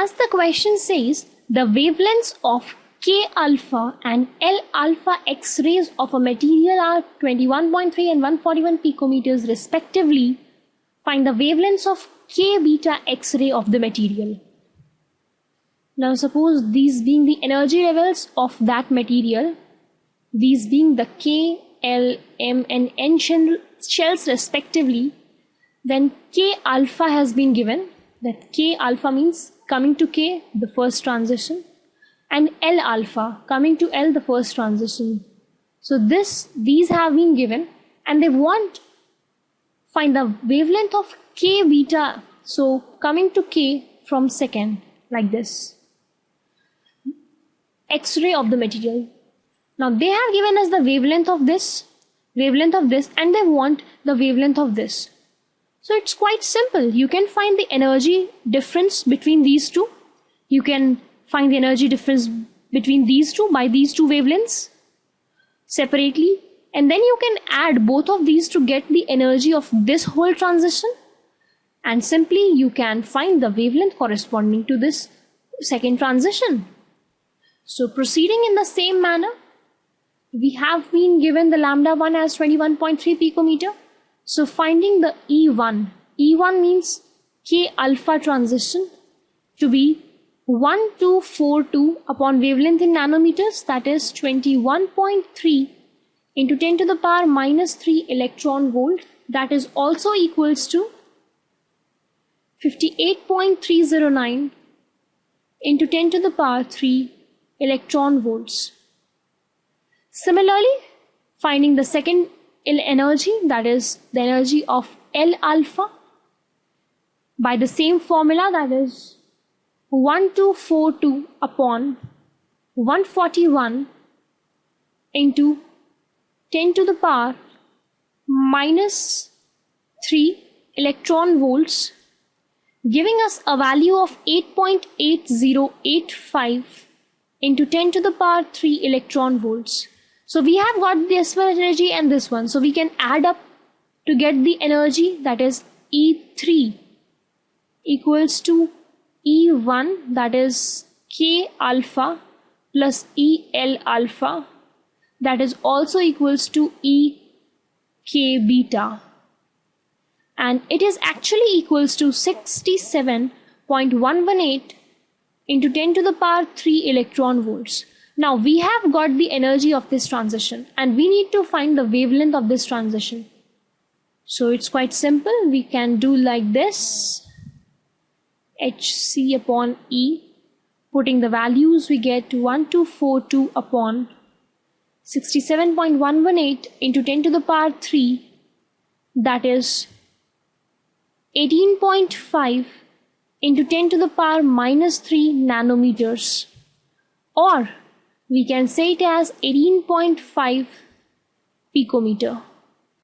as the question says, the wavelengths of K alpha and L alpha X-rays of a material are 21.3 and 141 picometers respectively. Find the wavelengths of K beta X-ray of the material. Now suppose these being the energy levels of that material, these being the K, L, M and N shells respectively, then K alpha has been given. That K alpha means coming to K, the first transition, and L alpha coming to L, the first transition. So these have been given, and they want find the wavelength of K beta, so coming to K from second, like this, X-ray of the material. Now they have given us the wavelength of this, and they want the wavelength of this. So it's quite simple. You can find the energy difference between these two. You can find the energy difference between these two by these two wavelengths separately. And then you can add both of these to get the energy of this whole transition. And simply you can find the wavelength corresponding to this second transition. So proceeding in the same manner, we have been given the lambda 1 as 21.3 picometer. So finding the E1 means K alpha transition to be 1242 upon wavelength in nanometers, that is 21.3 into 10 to the power minus 3 electron volt, that is also equals to 58.309 into 10 to the power 3 electron volts. Similarly, finding the second energy, that is the energy of L alpha, by the same formula, that is 1242 upon 141 into 10 to the power minus 3 electron volts, giving us a value of 8.8085 into 10 to the power 3 electron volts. So we have got this one energy and this one. So we can add up to get the energy, that is E3 equals to E1, that is K alpha plus EL alpha, that is also equals to EK beta. And it is actually equals to 67.118 into 10 to the power 3 electron volts. Now we have got the energy of this transition and we need to find the wavelength of this transition. So it's quite simple. We can do like this, HC upon E. Putting the values, we get 1242 upon 67.118 into 10 to the power 3, that is 18.5 into 10 to the power minus 3 nanometers, or we can say it as 18.5 picometer.